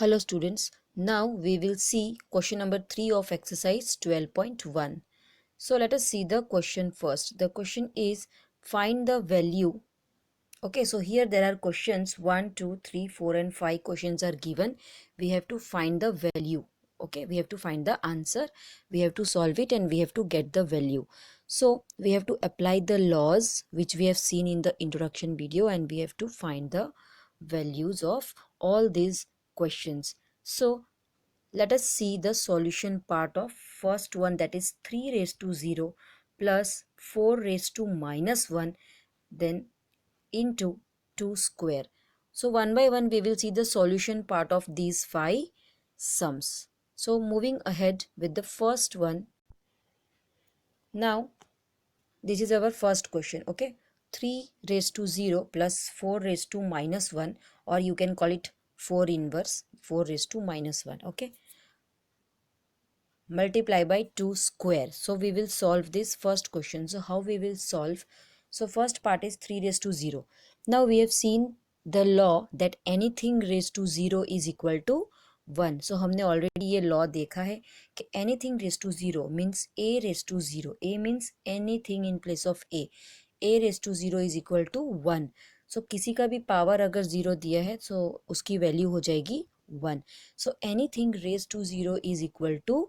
Hello students, now we will see question number 3 of exercise 12.1. So let us see the question first. The question is find the value. Okay, so here there are questions 1, 2, 3, 4 and 5 questions are given. We have to find the value. Okay, we have to find the answer. We have to solve it and we have to get the value. So we have to apply the laws which we have seen in the introduction video and we have to find the values of all these questions. So let us see the solution part of first one, that is 3 raised to 0 plus 4 raised to minus 1 then into 2 square. So one by one we will see the solution part of these 5 sums. So moving ahead with the first one. Now this is our first question. Okay, 3 raised to 0 plus 4 raised to minus 1, or you can call it 4 inverse 4 raised to minus 1. Okay, multiply by 2 square. So we will solve this first question. So how we will solve? So first part is 3 raised to 0. Now we have seen the law that anything raised to 0 is equal to 1. So हमने already ये law देखा है कि anything raised to 0 means a raised to 0. A means anything in place of a. A raised to 0 is equal to 1. So किसी का भी power अगर 0 दिया है so उसकी वैल्यू हो जाएगी 1. So anything raised to 0 is equal to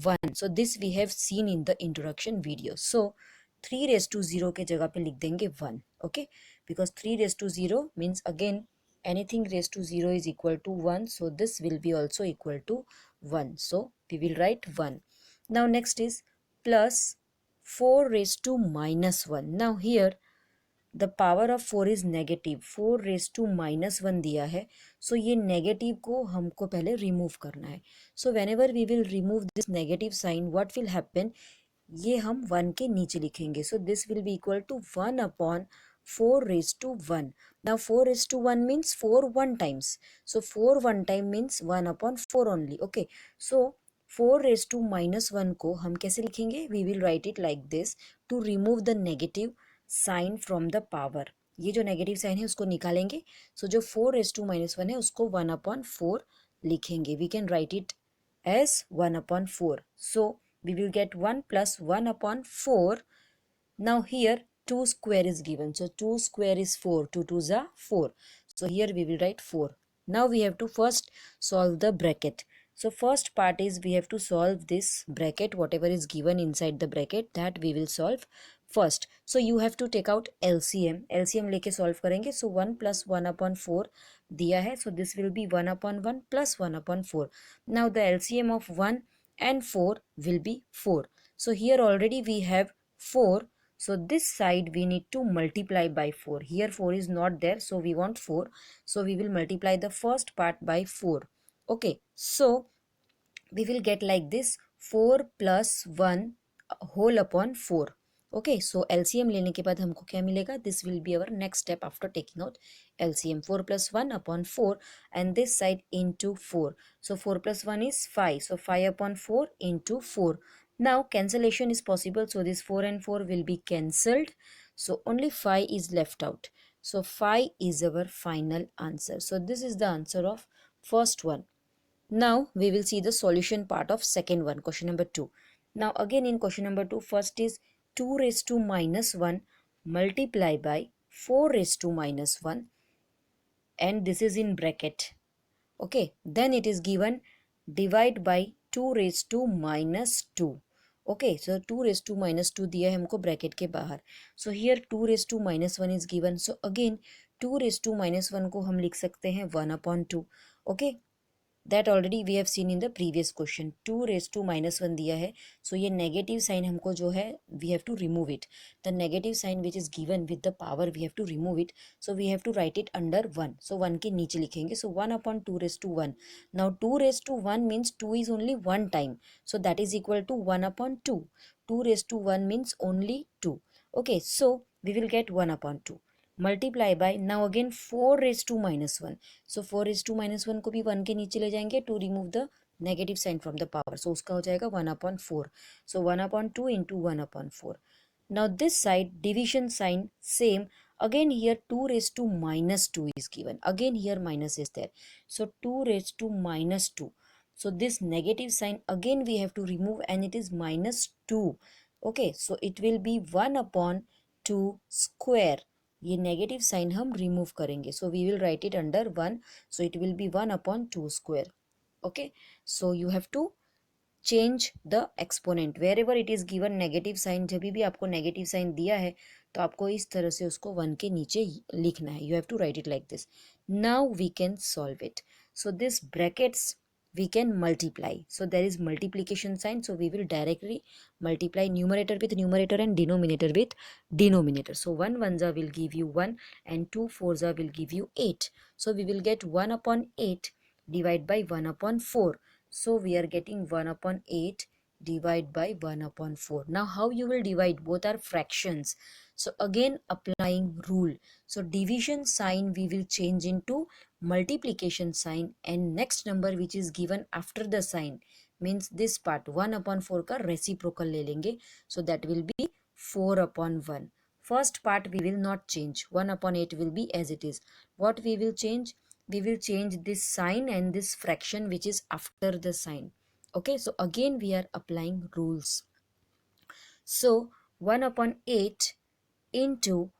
1. So this we have seen in the introduction video. So 3 raised to 0 के जगह पे लिख देंगे 1. Okay, because 3 raised to 0 means again anything raised to 0 is equal to 1. So this will be also equal to 1. So we will write 1. Now next is plus 4 raised to minus 1. Now here the power of 4 is negative. 4 raised to minus 1 दिया है. So ये negative को हमको पहले remove करना है. So whenever we will remove this negative sign, what will happen? ये हम 1 के नीचे लिखेंगे. So this will be equal to 1 upon 4 raised to 1. Now 4 raised to 1 means 4 1 times. So 4 1 time means 1 upon 4 only. Okay. So 4 raised to minus 1 को हम कैसे लिखेंगे? We will write it like this to remove the negative sign from the power. ये जो negative sign है उसको निकालेंगे. सो जो 4 रेज टू माइनस 1 है उसको 1 अपॉन 4 लिखेंगे. We can write it as 1 upon 4. So we will get 1 plus 1 upon 4. Now here 2 square is given. So 2 square is 4. 2 2s are 4. So here we will write 4. Now we have to first solve the bracket. So first part is we have to solve this bracket, whatever is given inside the bracket, that we will solve first. So you have to take out LCM. LCM लेके solve करेंगे. So 1 plus 1 upon 4 दिया है. So this will be 1 upon 1 plus 1 upon 4. Now the LCM of 1 and 4 will be 4. So here already we have 4. So this side we need to multiply by 4. Here 4 is not there. So we want 4. So we will multiply the first part by 4. Okay. So we will get like this 4 plus 1 whole upon 4. Okay, so LCM लेने के बाद हमको क्या मिलेगा? This will be our next step after taking out LCM. 4 plus 1 upon 4 and this side into 4. So 4 plus 1 is 5. So 5 upon 4 into 4. Now cancellation is possible. So this 4 and 4 will be cancelled. So only 5 is left out. So 5 is our final answer. So this is the answer of first one. Now we will see the solution part of second one, question number 2. Now again in question number 2, first is 2 raised to minus 1 multiply by 4 raised to minus 1 and this is in bracket. Okay, then it is given divide by 2 raised to minus 2. Okay, so 2 raised to minus 2 दिया है हमको bracket के बाहर. So here 2 raised to minus 1 is given. So again 2 raised to minus 1 को हम लिख सकते हैं 1 upon 2. Okay, that already we have seen in the previous question. 2 raised to minus 1 दिया है. So ये negative sign हमको जो है we have to remove it. The negative sign which is given with the power we have to remove it. So we have to write it under 1. So 1 के नीचे लिखेंगे. So 1 upon 2 raised to 1. Now 2 raised to 1 means 2 is only one time. So that is equal to 1 upon 2. 2 raised to 1 means only 2. Okay, so we will get 1 upon 2. Multiply by now again 4 raised to minus 1. So 4 raised to minus 1 को भी 1 के नीचे ले जाएंगे to remove the negative sign from the power. So उसका हो जाएगा 1 upon 4. So 1 upon 2 into 1 upon 4. Now this side division sign same. Again here 2 raised to minus 2 is given. Again here minus is there. So 2 raised to minus 2. So this negative sign again we have to remove and it is minus 2. Okay, so it will be 1 upon 2 square. ये negative sign हम remove करेंगे. So we will write it under 1. So it will be 1 upon 2 square. Okay, so you have to change the exponent wherever it is given negative sign. जब भी आपको negative sign दिया है तो आपको इस तरह से उसको 1 के नीचे लिखना है. You have to write it like this. Now we can solve it. So this brackets we can multiply. So there is multiplication sign. So we will directly multiply numerator with numerator and denominator with denominator. So 1 ones will give you 1 and 2 fours will give you 8. So we will get 1 upon 8 divided by 1 upon 4. So we are getting 1 upon 8 divide by 1 upon 4. Now how you will divide? Both are fractions. So again applying rule. So division sign we will change into multiplication sign and next number which is given after the sign means this part 1 upon 4 का reciprocal ले लेंगे. So that will be 4 upon 1. First part we will not change. 1 upon 8 will be as it is. What we will change? We will change this sign and this fraction which is after the sign. Okay, so again we are applying rules. So 1 upon 8 into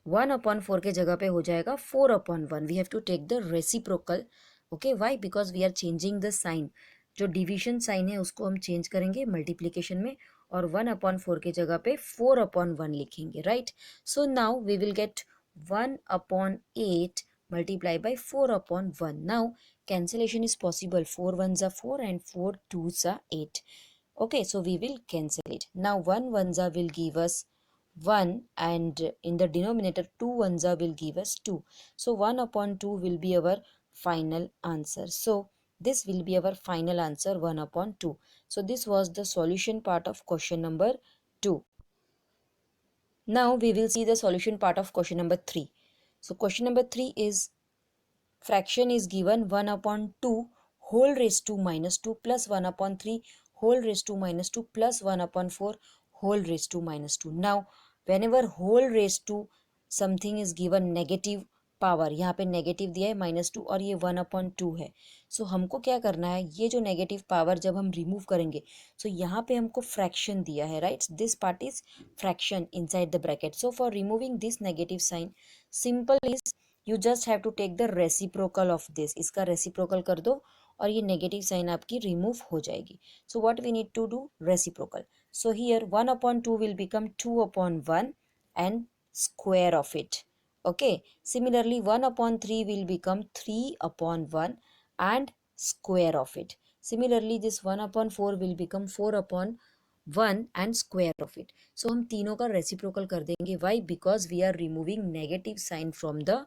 1 upon 4 के जगह पे हो जाएगा 4 upon 1. We have to take the reciprocal. Okay, why? Because we are changing the sign. जो division sign है उसको हम change करेंगे मल्टीप्लिकेशन में और 1 upon 4 के जगह पे 4 upon 1 लिखेंगे, right? So now we will get 1 upon 8 multiply by 4 upon 1. Now cancellation is possible. 4 ones are 4 and 4 twos are 8. Okay, so we will cancel it. Now 1 ones are will give us 1 and in the denominator 2 ones are will give us 2. So 1 upon 2 will be our final answer. So this will be our final answer 1 upon 2. So this was the solution part of question number 2. Now we will see the solution part of question number 3. So question number 3 is fraction is given 1 upon 2 whole raised to minus 2 plus 1 upon 3 whole raised to minus 2 plus 1 upon 4 whole raised to minus 2. Now whenever whole raised to something is given negative power, यहाँ पे negative दिया है -2 और ये 1 upon 2 है. सो हमको क्या करना है, ये जो नेगेटिव पावर जब हम रिमूव करेंगे सो यहाँ पे हमको फ्रैक्शन दिया है, right? This part is fraction inside the bracket. So for removing this negative sign simple is you just have to take the reciprocal of this. इसका रेसिप्रोकल कर दो और ये नेगेटिव साइन आपकी रिमूव हो जाएगी. So what we need to do? Reciprocal. So here 1 upon 2 will become 2 upon 1 and square of it. Okay, similarly 1 upon 3 will become 3 upon 1 and square of it. Similarly this 1 upon 4 will become 4 upon 1 and square of it. So हम तीनों का reciprocal कर देंगे. Why? Because we are removing negative sign from the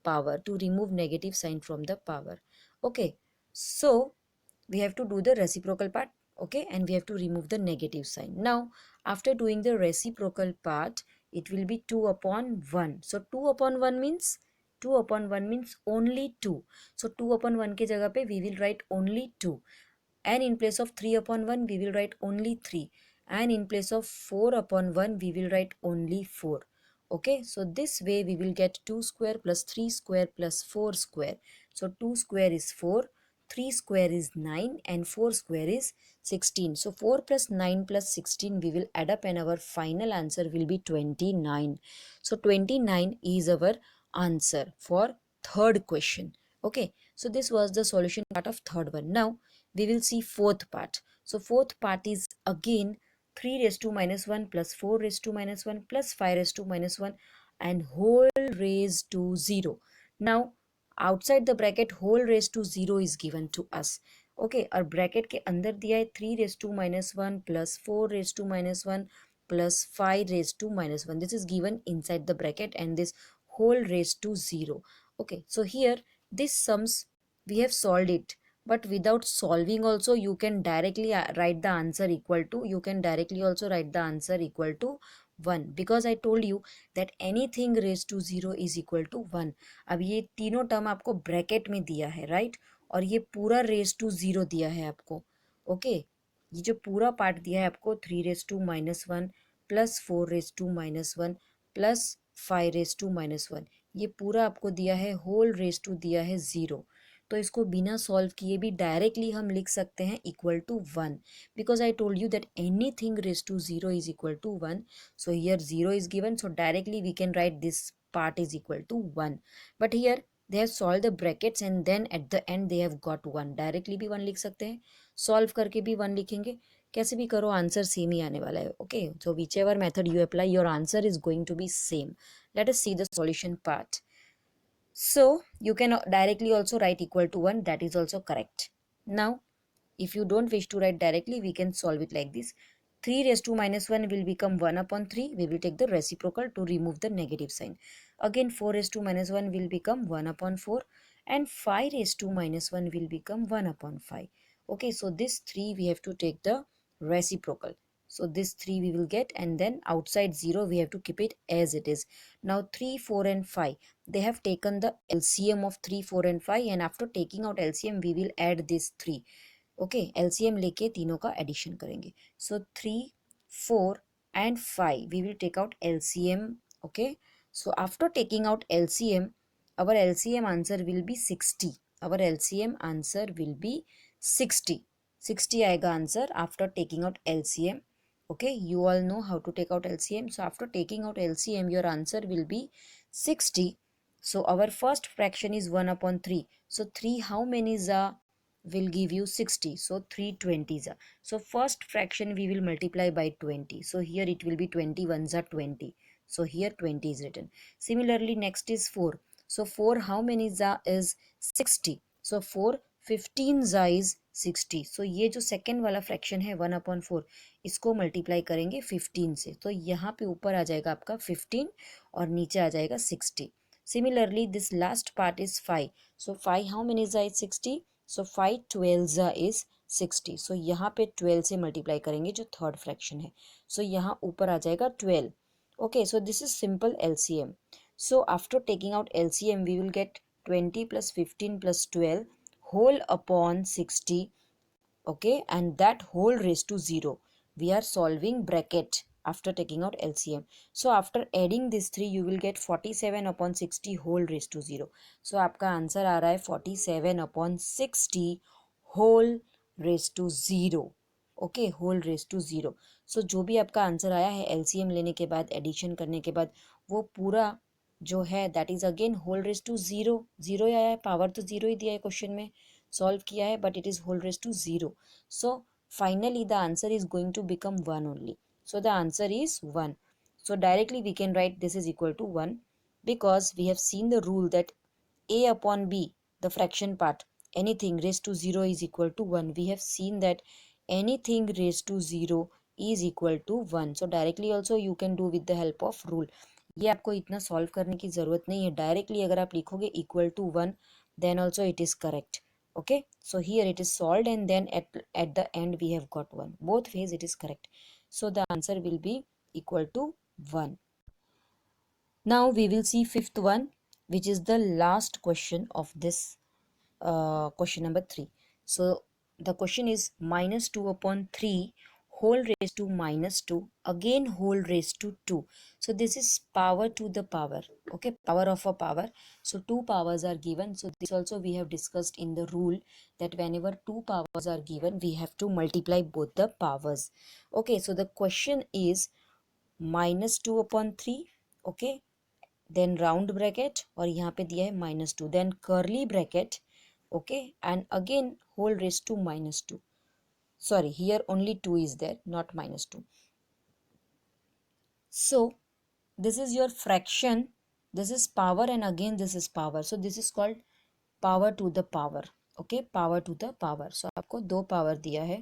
power. To remove negative sign from the power. Okay, so we have to do the reciprocal part. Okay, and we have to remove the negative sign. Now after doing the reciprocal part it will be 2 upon 1. So 2 upon 1 means 2 upon 1 means only 2. So 2 upon 1 के जगह पे we will write only 2 and in place of 3 upon 1 we will write only 3 and in place of 4 upon 1 we will write only 4. Okay, so this way we will get 2 square plus 3 square plus 4 square. So 2 square is 4, 3 square is 9 and 4 square is 16. So 4 plus 9 plus 16 we will add up and our final answer will be 29. So 29 is our answer for third question. Okay, so this was the solution part of third one. Now we will see fourth part. So fourth part is again 3 raised to minus 1 plus 4 raised to minus 1 plus 5 raised to minus 1 and whole raised to 0. Now outside the bracket whole raise to 0 is given to us. Okay, और bracket के अंदर दिया है 3 raise to minus 1 plus 4 raise to minus 1 plus 5 raise to minus 1. This is given inside the bracket and this whole raised to 0. Okay, so here this sums we have solved it, but without solving also you can directly write the answer equal to, you can directly also write the answer equal to 1 because I told you that anything raised to 0 is equal to 1. अब ये तीनों term आपको bracket में दिया है, right? और ये पूरा रेज टू 0 दिया है आपको. ओके, ये जो पूरा पार्ट दिया है आपको 3 raise to minus 1 plus 4 raise to minus 1 plus 5 raise to -1, ये पूरा आपको दिया है होल रेस टू दिया है 0, तो इसको बिना सॉल्व किए भी डायरेक्टली हम लिख सकते हैं equal to 1, because I told you that anything raise to 0 is equal to 1. So here 0 is given, so directly we can write this part is equal to 1. But here they have solved the brackets and then at the end they have got 1. Directly भी 1 लिख सकते हैं, solve करके भी 1 लिखेंगे, कैसे भी करो आंसर सेम ही आने वाला है. Okay, so whichever method you apply your answer is going to be same. Let us see the solution part. So you can directly also write equal to 1, that is also correct. Now if you don't wish to write directly, we can solve it like this. 3 raised to -1 will become 1 upon 3. We will take the reciprocal to remove the negative sign. Again 4 raised to -1 will become 1 upon 4, and 5 raised to -1 will become 1 upon 5. Okay, so this 3 we have to take the reciprocal. So this 3 we will get, and then outside 0 we have to keep it as it is. Now 3, 4 and 5, they have taken the LCM of 3, 4 and 5, and after taking out LCM we will add this 3. Okay, LCM लेके तीनों का addition करेंगे. सो 3, 4 and 5 we will take out LCM. Okay, so after taking out LCM, our LCM answer will be 60. Our LCM answer will be 60. 60 आएगा answer after taking out LCM. Okay, you all know how to take out LCM. So after taking out LCM, your answer will be 60. So our first fraction is 1 upon 3. So 3 how many is will give you 60, so 3 20s are. So first fraction we will multiply by 20, so here it will be 21s are 20, so here 20 is written. Similarly next is 4, so 4 how many is 60, so 4 15 is 60. so ये जो second वाला fraction है 1 upon 4, इसको multiply करेंगे 15 से, तो यहाँ पे ऊपर आ जाएगा आपका 15 और नीचे आ जाएगा 60. Similarly this last part is 5, so 5 how many is 60, so 5 12 is 60. सो यहाँ पे 12 से मल्टीप्लाई करेंगे जो थर्ड फ्रैक्शन है, सो यहाँ ऊपर आ जाएगा 12. Okay, so this is simple LCM. So after taking out LCM we will get 20 + 15 + 12 whole upon 60. Okay, and that whole raise to 0. We are solving bracket after taking out LCM. So after adding these 3 you will get 47 upon 60 whole raised to 0. So आपका answer आ रहा है 47 upon 60 whole raised to 0. Okay, whole raise to 0. So जो भी आपका answer आया है LCM लेने के बाद एडिशन करने के बाद वो पूरा जो है that is again whole raise to 0. 0 आया है, पावर तो 0 ही दिया है क्वेश्चन में, सॉल्व किया है but it is whole raise to 0. So finally the answer is going to become 1 only. So the answer is 1. So directly we can write this is equal to 1, because we have seen the rule that a upon b, the fraction part, anything raised to 0 is equal to 1. We have seen that anything raised to 0 is equal to 1. So directly also you can do with the help of rule. ये आपको इतना solve करने की ज़रूरत नहीं है, directly अगर आप लिखोगे equal to 1 then also it is correct. Okay, so here it is solved and then at the end we have got 1. Both ways it is correct. So the answer will be equal to 1. Now we will see fifth one, which is the last question of this question number 3. So the question is -2 upon 3 whole raised to -2 again whole raised to 2. So this is power to the power. Okay, power of a power. So two powers are given. So this also we have discussed in the rule that whenever two powers are given we have to multiply both the powers. Okay, so the question is -2 upon 3. Okay, then round bracket और यहाँ पे दिया है -2, then curly bracket. Okay, and again whole raised to -2. Sorry, here only 2 is there, not -2. So this is your fraction, this is power and again this is power. So this is called power to the power. Okay, power to the power. So आपको दो power दिया है,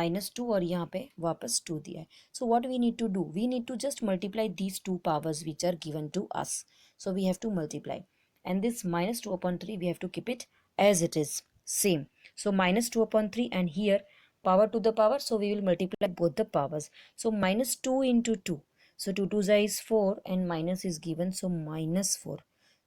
-2 और यहाँ पे वापस 2 दिया है. So what we need to do, we need to just multiply these two powers which are given to us. So we have to multiply, and this -2 upon 3 we have to keep it as it is, same. So -2 upon 3 and here power to the power, so we will multiply both the powers. So -2 into 2, so 2 2 is 4 and minus is given, so -4.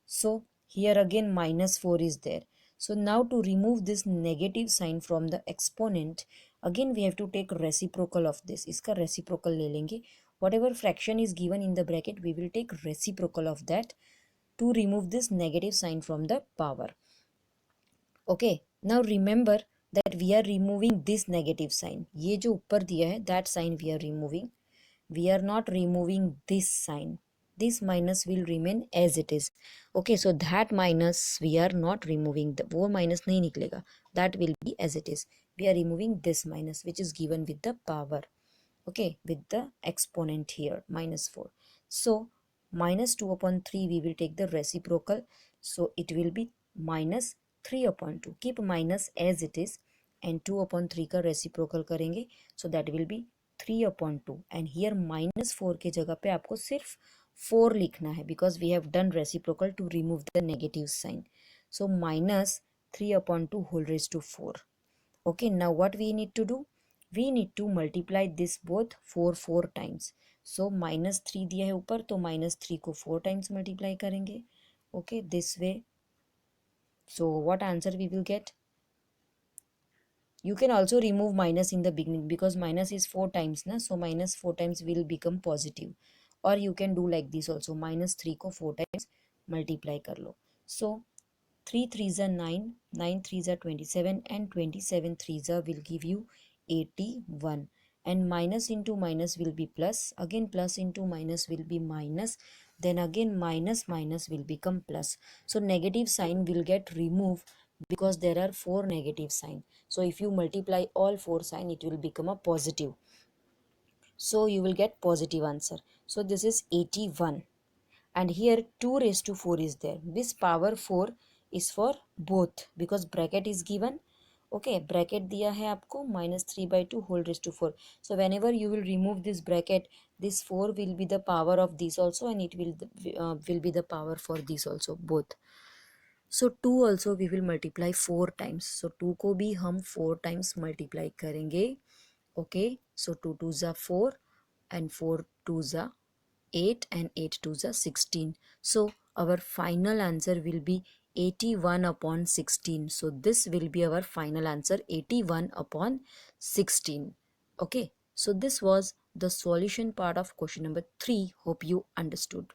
So here again -4 is there. So now to remove this negative sign from the exponent, again we have to take reciprocal of this. इसका reciprocal ले लेंगे whatever fraction is given in the bracket, we will take reciprocal of that to remove this negative sign from the power. Okay, now remember that we are removing this negative sign. ये जो ऊपर दिया है, that sign we are removing. We are not removing this sign. This minus will remain as it is. Okay, so that minus we are not removing. वो minus नहीं निकलेगा. That will be as it is. We are removing this minus which is given with the power. Okay, with the exponent here, minus 4. So minus 2 upon 3 we will take the reciprocal. So it will be minus 3 upon 2. Keep minus as it is and 2 upon 3 का reciprocal करेंगे. So that will be 3 upon 2 and here minus 4 के जगह पे आपको सिर्फ 4 लिखना है because we have done reciprocal to remove the negative sign. So minus 3 upon 2 whole raised to 4. Okay, now what we need to do? We need to multiply this both 4 times. So minus 3 दिया है ऊपर तो minus 3 को 4 times multiply करेंगे. Okay, this way. So what answer we will get? You can also remove minus in the beginning because minus is 4 times na, so minus 4 times will become positive. Or you can do like this also, minus 3 को 4 times multiply कर लो. So 3 3s are 9, 9 3s are 27 and 27 3s are will give you 81 and minus into minus will be plus, again plus into minus will be minus, then again minus minus will become plus. So negative sign will get removed because there are 4 negative sign. So if you multiply all 4 sign it will become a positive. So you will get positive answer. So this is 81 and here 2 raised to 4 is there. This power 4 is for both because bracket is given. Okay, bracket दिया है आपको minus 3 by 2 whole raised to 4. So whenever you will remove this bracket, this 4 will be the power of this also and it will be the power for this also both. So 2 also we will multiply 4 times. So 2 को भी हम 4 times multiply करेंगे. Okay, so 2 2s are 4 and 4 2s are 8 and 8 2s are 16. So our final answer will be 81 upon 16. So this will be our final answer, 81 upon 16. Okay, so this was the solution part of question number 3. Hope you understood.